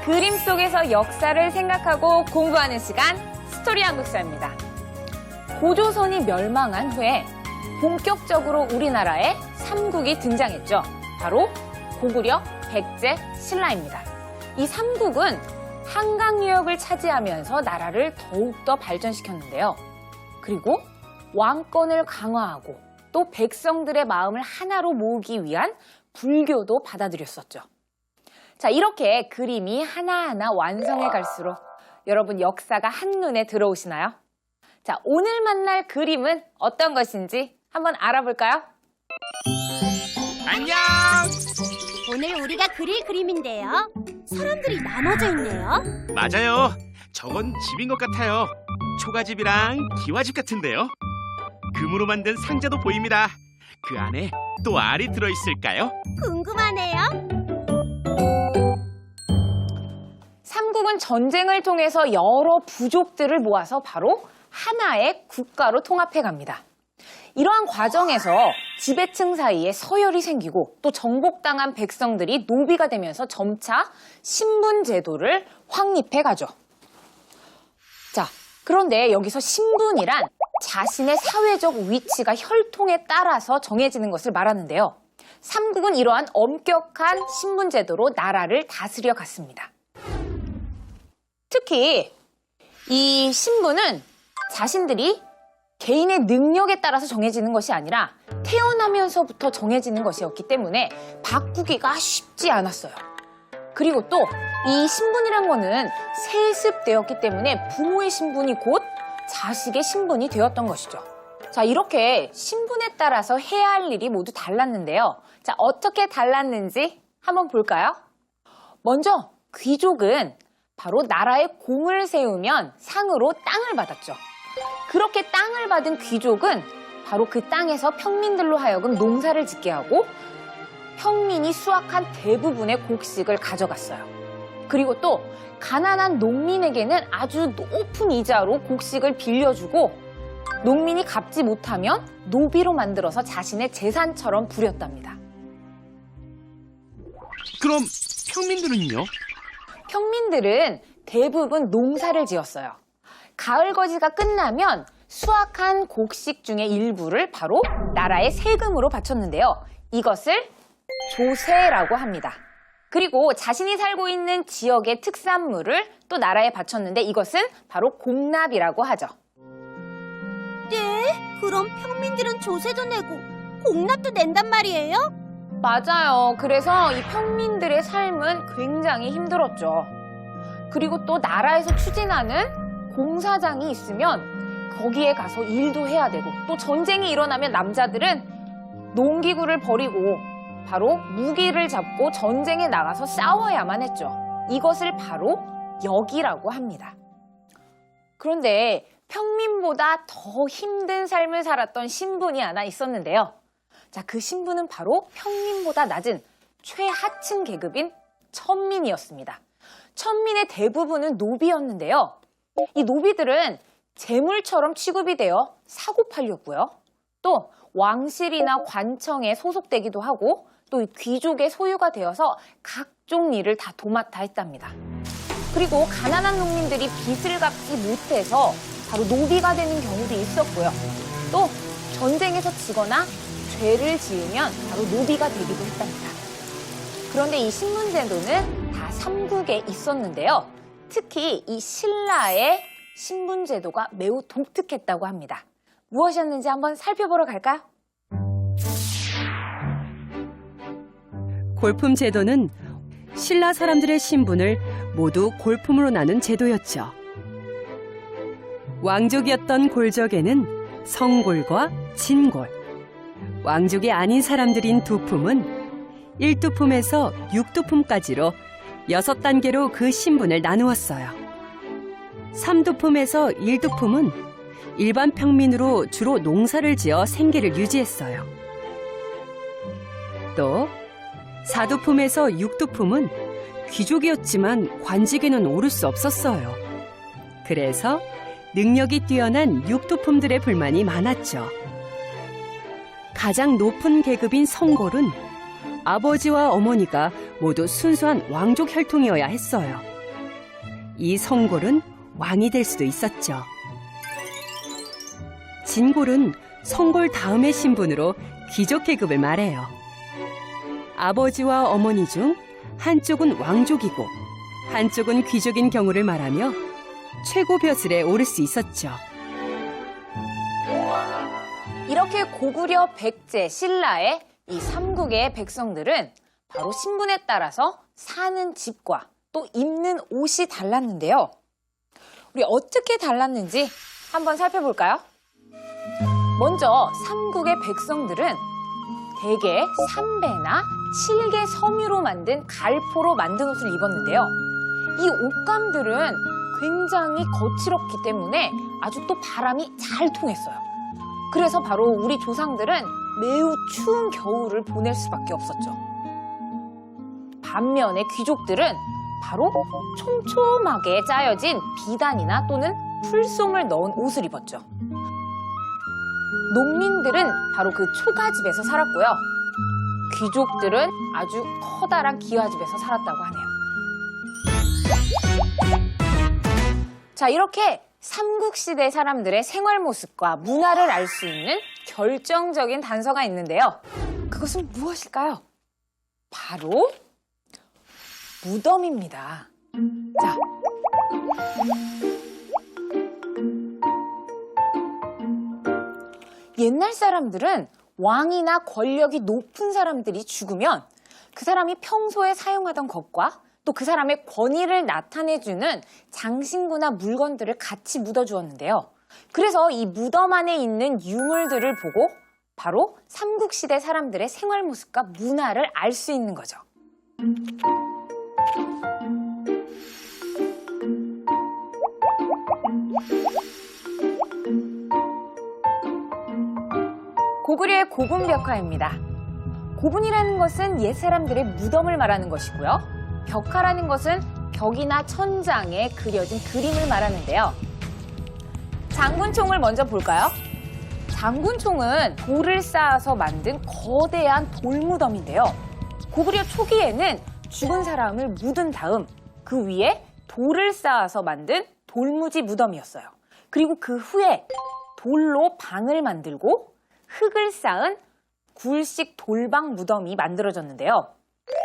그림 속에서 역사를 생각하고 공부하는 시간, 스토리 한국사입니다. 고조선이 멸망한 후에 본격적으로 우리나라에 삼국이 등장했죠. 바로 고구려, 백제, 신라입니다. 이 삼국은 한강 유역을 차지하면서 나라를 더욱더 발전시켰는데요. 그리고 왕권을 강화하고 또 백성들의 마음을 하나로 모으기 위한 불교도 받아들였었죠. 자, 이렇게 그림이 하나하나 완성해 갈수록 여러분 역사가 한눈에 들어오시나요? 자, 오늘 만날 그림은 어떤 것인지 한번 알아볼까요? 안녕! 오늘 우리가 그릴 그림인데요. 사람들이 나눠져 있네요. 맞아요. 저건 집인 것 같아요. 초가집이랑 기와집 같은데요. 금으로 만든 상자도 보입니다. 그 안에 또 알이 들어있을까요? 궁금하네요. 삼국은 전쟁을 통해서 여러 부족들을 모아서 바로 하나의 국가로 통합해 갑니다. 이러한 과정에서 지배층 사이에 서열이 생기고 또 정복당한 백성들이 노비가 되면서 점차 신분 제도를 확립해 가죠. 자, 그런데 여기서 신분이란 자신의 사회적 위치가 혈통에 따라서 정해지는 것을 말하는데요. 삼국은 이러한 엄격한 신분 제도로 나라를 다스려 갔습니다. 특히 이 신분은 자신들이 개인의 능력에 따라서 정해지는 것이 아니라 태어나면서부터 정해지는 것이었기 때문에 바꾸기가 쉽지 않았어요. 그리고 또 이 신분이란 거는 세습되었기 때문에 부모의 신분이 곧 자식의 신분이 되었던 것이죠. 자, 이렇게 신분에 따라서 해야 할 일이 모두 달랐는데요. 자, 어떻게 달랐는지 한번 볼까요? 먼저 귀족은 바로 나라에 공을 세우면 상으로 땅을 받았죠. 그렇게 땅을 받은 귀족은 바로 그 땅에서 평민들로 하여금 농사를 짓게 하고 평민이 수확한 대부분의 곡식을 가져갔어요. 그리고 또 가난한 농민에게는 아주 높은 이자로 곡식을 빌려주고 농민이 갚지 못하면 노비로 만들어서 자신의 재산처럼 부렸답니다. 그럼 평민들은요? 평민들은 대부분 농사를 지었어요. 가을 거지가 끝나면 수확한 곡식 중의 일부를 바로 나라의 세금으로 바쳤는데요. 이것을 조세라고 합니다. 그리고 자신이 살고 있는 지역의 특산물을 또 나라에 바쳤는데 이것은 바로 공납이라고 하죠. 네? 그럼 평민들은 조세도 내고 공납도 낸단 말이에요? 맞아요. 그래서 이 평민들의 삶은 굉장히 힘들었죠. 그리고 또 나라에서 추진하는 공사장이 있으면 거기에 가서 일도 해야 되고 또 전쟁이 일어나면 남자들은 농기구를 버리고 바로 무기를 잡고 전쟁에 나가서 싸워야만 했죠. 이것을 바로 역이라고 합니다. 그런데 평민보다 더 힘든 삶을 살았던 신분이 하나 있었는데요. 자, 그 신분은 바로 평민보다 낮은 최하층 계급인 천민이었습니다. 천민의 대부분은 노비였는데요. 이 노비들은 재물처럼 취급이 되어 사고 팔렸고요. 또 왕실이나 관청에 소속되기도 하고 또 귀족의 소유가 되어서 각종 일을 다 도맡아 했답니다. 그리고 가난한 농민들이 빚을 갚지 못해서 바로 노비가 되는 경우도 있었고요. 또 전쟁에서 지거나 죄를 지으면 바로 노비가 되기도 했답니다. 그런데 이 신분제도는 다 삼국에 있었는데요. 특히 이 신라의 신분제도가 매우 독특했다고 합니다. 무엇이었는지 한번 살펴보러 갈까요? 골품 제도는 신라 사람들의 신분을 모두 골품으로 나눈 제도였죠. 왕족이었던 골적에는 성골과 진골, 왕족이 아닌 사람들인 두품은 1두품에서 6두품까지로 6단계로 그 신분을 나누었어요. 3두품에서 1두품은 일반 평민으로 주로 농사를 지어 생계를 유지했어요. 또 4두품에서 6두품은 귀족이었지만 관직에는 오를 수 없었어요. 그래서 능력이 뛰어난 6두품들의 불만이 많았죠. 가장 높은 계급인 성골은 아버지와 어머니가 모두 순수한 왕족 혈통이어야 했어요. 이 성골은 왕이 될 수도 있었죠. 진골은 성골 다음의 신분으로 귀족 계급을 말해요. 아버지와 어머니 중 한쪽은 왕족이고 한쪽은 귀족인 경우를 말하며 최고 벼슬에 오를 수 있었죠. 이렇게 고구려 백제, 신라의 이 삼국의 백성들은 바로 신분에 따라서 사는 집과 또 입는 옷이 달랐는데요. 우리 어떻게 달랐는지 한번 살펴볼까요? 먼저 삼국의 백성들은 대개 3배나 7개 섬유로 만든 갈포로 만든 옷을 입었는데요. 이 옷감들은 굉장히 거칠었기 때문에 아주 또 바람이 잘 통했어요. 그래서 바로 우리 조상들은 매우 추운 겨울을 보낼 수밖에 없었죠. 반면에 귀족들은 바로 촘촘하게 짜여진 비단이나 또는 풀솜을 넣은 옷을 입었죠. 농민들은 바로 그 초가집에서 살았고요. 귀족들은 아주 커다란 기와집에서 살았다고 하네요. 자, 이렇게 삼국시대 사람들의 생활 모습과 문화를 알 수 있는 결정적인 단서가 있는데요. 그것은 무엇일까요? 바로 무덤입니다. 자, 옛날 사람들은 왕이나 권력이 높은 사람들이 죽으면 그 사람이 평소에 사용하던 것과 또 그 사람의 권위를 나타내주는 장신구나 물건들을 같이 묻어주었는데요. 그래서 이 무덤 안에 있는 유물들을 보고 바로 삼국시대 사람들의 생활 모습과 문화를 알 수 있는 거죠. 고구려의 고분벽화입니다. 고분이라는 것은 옛 사람들의 무덤을 말하는 것이고요. 벽화라는 것은 벽이나 천장에 그려진 그림을 말하는데요. 장군총을 먼저 볼까요? 장군총은 돌을 쌓아서 만든 거대한 돌무덤인데요. 고구려 초기에는 죽은 사람을 묻은 다음 그 위에 돌을 쌓아서 만든 돌무지 무덤이었어요. 그리고 그 후에 돌로 방을 만들고 흙을 쌓은 굴식 돌방 무덤이 만들어졌는데요.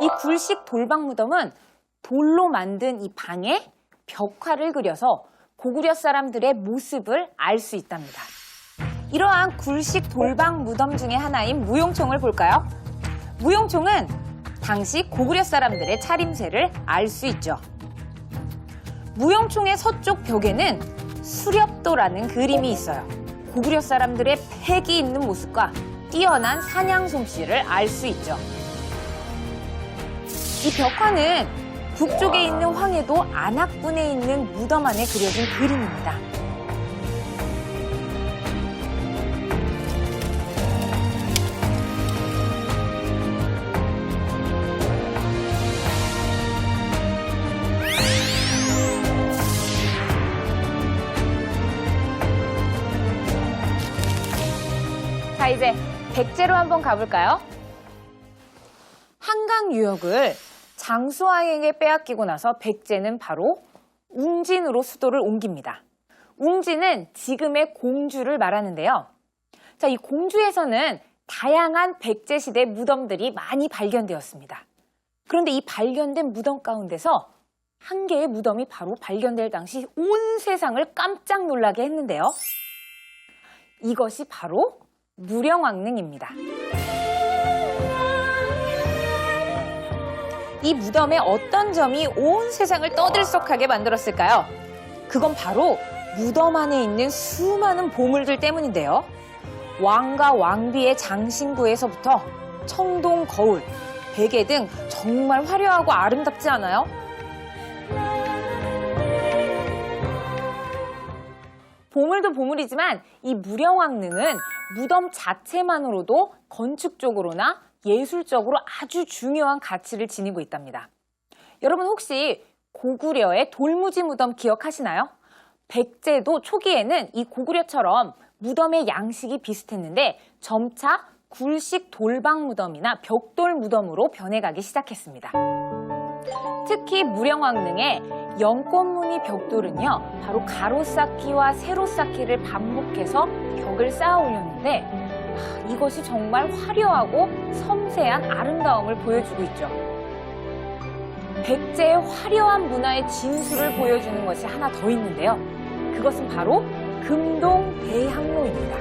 이 굴식 돌방 무덤은 돌로 만든 이 방에 벽화를 그려서 고구려 사람들의 모습을 알 수 있답니다. 이러한 굴식 돌방 무덤 중에 하나인 무용총을 볼까요? 무용총은 당시 고구려 사람들의 차림새를 알 수 있죠. 무용총의 서쪽 벽에는 수렵도라는 그림이 있어요. 고구려 사람들의 패기 있는 모습과 뛰어난 사냥 솜씨를 알 수 있죠. 이 벽화는 북쪽에 있는 황해도 안악분에 있는 무덤 안에 그려진 그림입니다. 자, 이제 백제로 한번 가볼까요? 한강 유역을 장수왕에게 빼앗기고 나서 백제는 바로 웅진으로 수도를 옮깁니다. 웅진은 지금의 공주를 말하는데요. 자, 이 공주에서는 다양한 백제 시대 무덤들이 많이 발견되었습니다. 그런데 이 발견된 무덤 가운데서 한 개의 무덤이 바로 발견될 당시 온 세상을 깜짝 놀라게 했는데요. 이것이 바로 무령왕릉입니다. 이 무덤의 어떤 점이 온 세상을 떠들썩하게 만들었을까요? 그건 바로 무덤 안에 있는 수많은 보물들 때문인데요. 왕과 왕비의 장신구에서부터 청동 거울, 베개 등 정말 화려하고 아름답지 않아요? 보물도 보물이지만 이 무령왕릉은 무덤 자체만으로도 건축적으로나 예술적으로 아주 중요한 가치를 지니고 있답니다. 여러분 혹시 고구려의 돌무지 무덤 기억하시나요? 백제도 초기에는 이 고구려처럼 무덤의 양식이 비슷했는데 점차 굴식 돌방 무덤이나 벽돌 무덤으로 변해가기 시작했습니다. 특히 무령왕릉의 연꽃무늬 벽돌은요, 바로 가로 쌓기와 세로 쌓기를 반복해서 벽을 쌓아 올렸는데 이것이 정말 화려하고 섬세한 아름다움을 보여주고 있죠. 백제의 화려한 문화의 진수를 보여주는 것이 하나 더 있는데요. 그것은 바로 금동대학로입니다.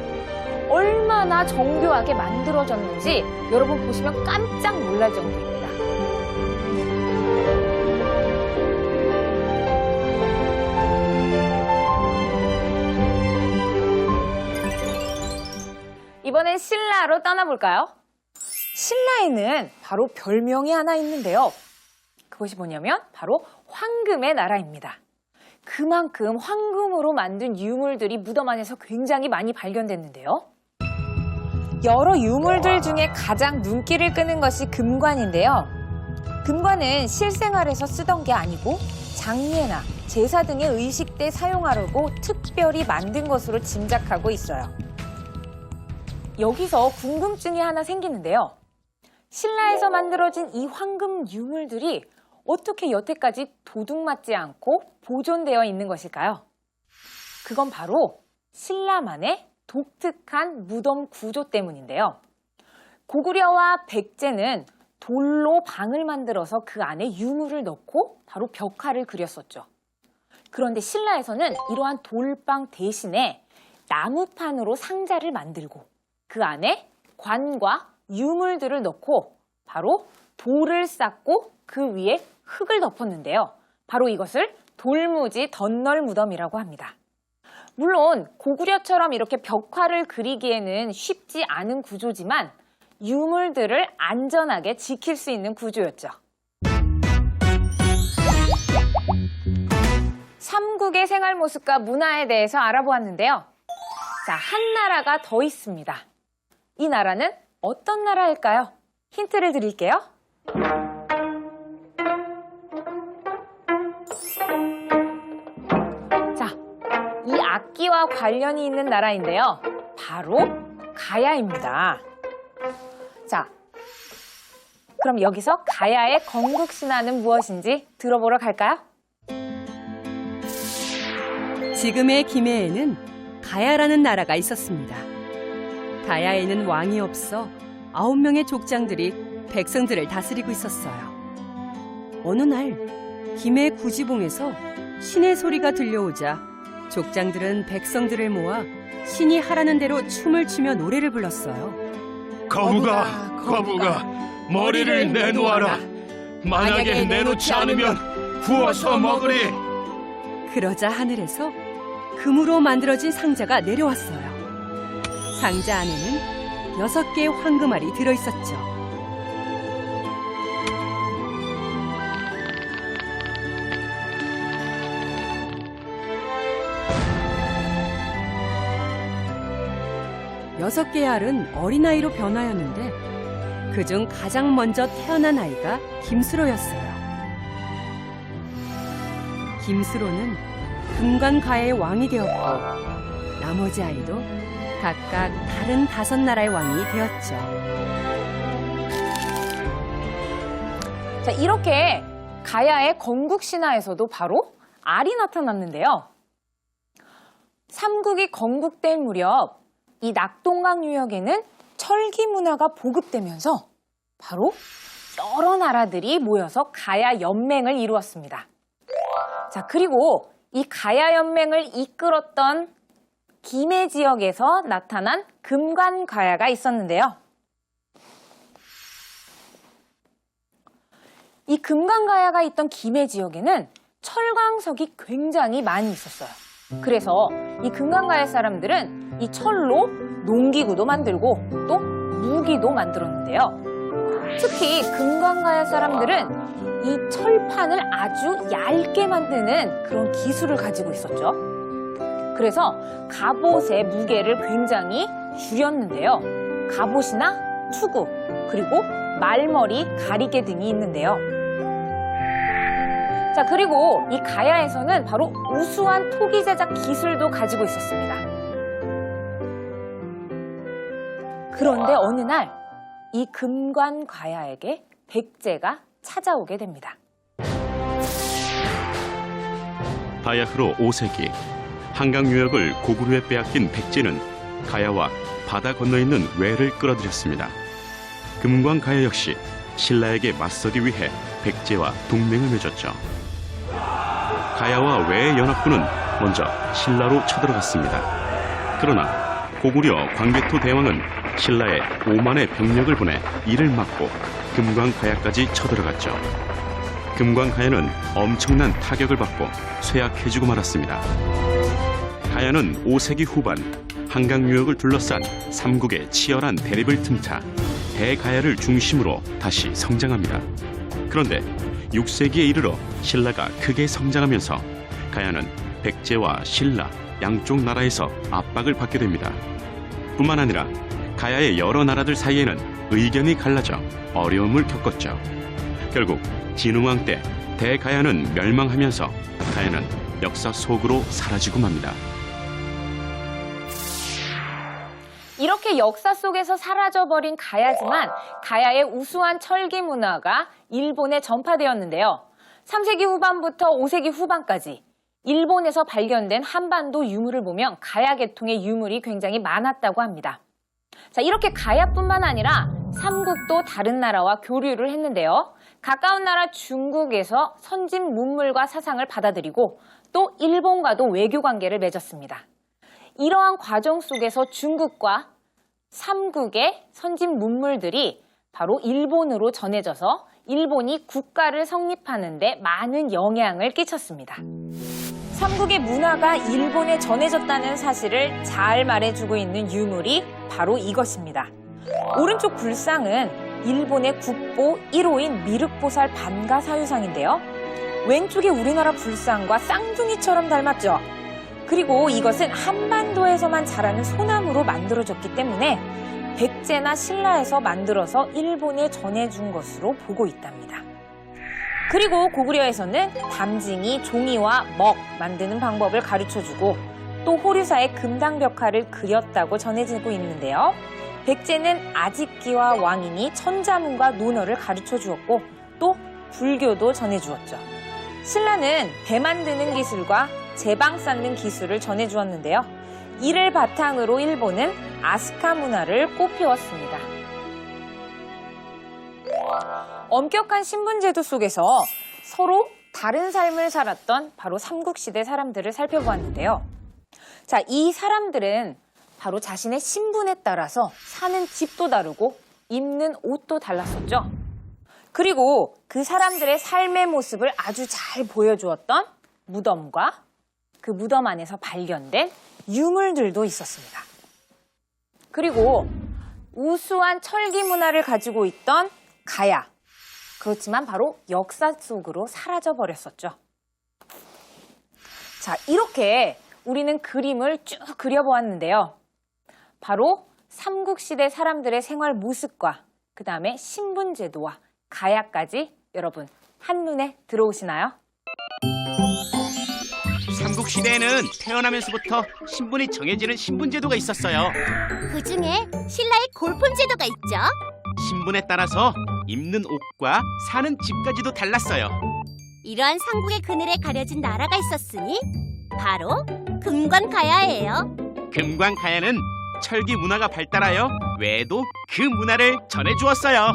얼마나 정교하게 만들어졌는지 여러분 보시면 깜짝 놀랄 정도입니다. 이번엔 신라로 떠나볼까요? 신라에는 바로 별명이 하나 있는데요. 그것이 뭐냐면 바로 황금의 나라입니다. 그만큼 황금으로 만든 유물들이 무덤 안에서 굉장히 많이 발견됐는데요. 여러 유물들 중에 가장 눈길을 끄는 것이 금관인데요. 금관은 실생활에서 쓰던 게 아니고 장례나 제사 등의 의식 때 사용하려고 특별히 만든 것으로 짐작하고 있어요. 여기서 궁금증이 하나 생기는데요. 신라에서 만들어진 이 황금 유물들이 어떻게 여태까지 도둑맞지 않고 보존되어 있는 것일까요? 그건 바로 신라만의 독특한 무덤 구조 때문인데요. 고구려와 백제는 돌로 방을 만들어서 그 안에 유물을 넣고 바로 벽화를 그렸었죠. 그런데 신라에서는 이러한 돌방 대신에 나무판으로 상자를 만들고 그 안에 관과 유물들을 넣고 바로 돌을 쌓고 그 위에 흙을 덮었는데요. 바로 이것을 돌무지 덧널 무덤이라고 합니다. 물론 고구려처럼 이렇게 벽화를 그리기에는 쉽지 않은 구조지만 유물들을 안전하게 지킬 수 있는 구조였죠. 삼국의 생활 모습과 문화에 대해서 알아보았는데요. 자, 한 나라가 더 있습니다. 이 나라는 어떤 나라일까요? 힌트를 드릴게요. 자, 이 악기와 관련이 있는 나라인데요. 바로 가야입니다. 자, 그럼 여기서 가야의 건국신화는 무엇인지 들어보러 갈까요? 지금의 김해에는 가야라는 나라가 있었습니다. 가야에는 왕이 없어 9명의 족장들이 백성들을 다스리고 있었어요. 어느 날 김해 구지봉에서 신의 소리가 들려오자 족장들은 백성들을 모아 신이 하라는 대로 춤을 추며 노래를 불렀어요. 거부가 머리를 내놓아라. 만약에 내놓지 않으면 구워서 먹으리. 그러자 하늘에서 금으로 만들어진 상자가 내려왔어요. 상자 안에는 6개의 황금알이 들어있었죠. 여섯 개의 알은 어린아이로 변하였는데 그중 가장 먼저 태어난 아이가 김수로였어요. 김수로는 금관가의 왕이 되었고 나머지 아이도 각각 다른 5나라의 왕이 되었죠. 자, 이렇게 가야의 건국신화에서도 바로 알이 나타났는데요. 삼국이 건국될 무렵 이 낙동강 유역에는 철기 문화가 보급되면서 바로 여러 나라들이 모여서 가야 연맹을 이루었습니다. 자, 그리고 이 가야 연맹을 이끌었던 김해 지역에서 나타난 금관가야가 있었는데요. 이 금관가야가 있던 김해 지역에는 철광석이 굉장히 많이 있었어요. 그래서 이 금관가야 사람들은 이 철로 농기구도 만들고 또 무기도 만들었는데요. 특히 금관가야 사람들은 이 철판을 아주 얇게 만드는 그런 기술을 가지고 있었죠. 그래서 갑옷의 무게를 굉장히 줄였는데요. 갑옷이나 투구, 그리고 말머리, 가리개 등이 있는데요. 자, 그리고 이 가야에서는 바로 우수한 토기 제작 기술도 가지고 있었습니다. 그런데 어느 날 이 금관가야에게 백제가 찾아오게 됩니다. 가야흐로 5세기 한강 유역을 고구려에 빼앗긴 백제는 가야와 바다 건너 있는 외를 끌어들였습니다. 금광가야 역시 신라에게 맞서기 위해 백제와 동맹을 맺었죠. 가야와 외의 연합군은 먼저 신라로 쳐들어갔습니다. 그러나 고구려 광개토 대왕은 신라에 5만의 병력을 보내 이를 막고 금광가야까지 쳐들어갔죠. 금광가야는 엄청난 타격을 받고 쇠약해지고 말았습니다. 가야는 5세기 후반 한강 유역을 둘러싼 삼국의 치열한 대립을 틈타 대가야를 중심으로 다시 성장합니다. 그런데 6세기에 이르러 신라가 크게 성장하면서 가야는 백제와 신라 양쪽 나라에서 압박을 받게 됩니다. 뿐만 아니라 가야의 여러 나라들 사이에는 의견이 갈라져 어려움을 겪었죠. 결국 진흥왕 때 대가야는 멸망하면서 가야는 역사 속으로 사라지고 맙니다. 이렇게 역사 속에서 사라져버린 가야지만 가야의 우수한 철기 문화가 일본에 전파되었는데요. 3세기 후반부터 5세기 후반까지 일본에서 발견된 한반도 유물을 보면 가야 계통의 유물이 굉장히 많았다고 합니다. 자, 이렇게 가야뿐만 아니라 삼국도 다른 나라와 교류를 했는데요. 가까운 나라 중국에서 선진 문물과 사상을 받아들이고 또 일본과도 외교 관계를 맺었습니다. 이러한 과정 속에서 중국과 삼국의 선진 문물들이 바로 일본으로 전해져서 일본이 국가를 성립하는 데 많은 영향을 끼쳤습니다. 삼국의 문화가 일본에 전해졌다는 사실을 잘 말해주고 있는 유물이 바로 이것입니다. 오른쪽 불상은 일본의 국보 1호인 미륵보살 반가사유상인데요. 왼쪽에 우리나라 불상과 쌍둥이처럼 닮았죠. 그리고 이것은 한반도에서만 자라는 소나무로 만들어졌기 때문에 백제나 신라에서 만들어서 일본에 전해준 것으로 보고 있답니다. 그리고 고구려에서는 담징이 종이와 먹 만드는 방법을 가르쳐주고 또 호류사의 금당벽화를 그렸다고 전해지고 있는데요. 백제는 아직기와 왕인이 천자문과 논어를 가르쳐주었고 또 불교도 전해주었죠. 신라는 배 만드는 기술과 제방 쌓는 기술을 전해주었는데요. 이를 바탕으로 일본은 아스카 문화를 꽃피웠습니다. 엄격한 신분제도 속에서 서로 다른 삶을 살았던 바로 삼국시대 사람들을 살펴보았는데요. 자, 이 사람들은 바로 자신의 신분에 따라서 사는 집도 다르고 입는 옷도 달랐었죠. 그리고 그 사람들의 삶의 모습을 아주 잘 보여주었던 무덤과 그 무덤 안에서 발견된 유물들도 있었습니다. 그리고 우수한 철기 문화를 가지고 있던 가야. 그렇지만 바로 역사 속으로 사라져버렸었죠. 자, 이렇게 우리는 그림을 쭉 그려보았는데요. 바로 삼국시대 사람들의 생활 모습과 그 다음에 신분제도와 가야까지 여러분 한눈에 들어오시나요? 삼국시대에는 태어나면서부터 신분이 정해지는 신분제도가 있었어요. 그중에 신라의 골품제도가 있죠. 신분에 따라서 입는 옷과 사는 집까지도 달랐어요. 이러한 삼국의 그늘에 가려진 나라가 있었으니 바로 금관가야예요. 금광가야는 철기 문화가 발달하여 외에도 그 문화를 전해주었어요.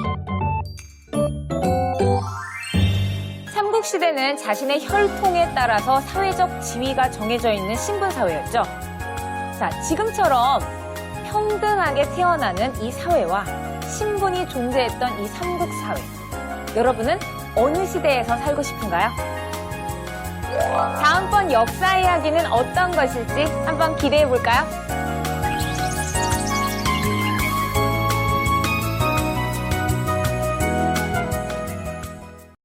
삼국시대는 자신의 혈통에 따라서 사회적 지위가 정해져 있는 신분사회였죠. 자, 지금처럼 평등하게 태어나는 이 사회와 신분이 존재했던 이 삼국사회. 여러분은 어느 시대에서 살고 싶은가요? 다음번 역사 이야기는 어떤 것일지 한번 기대해 볼까요?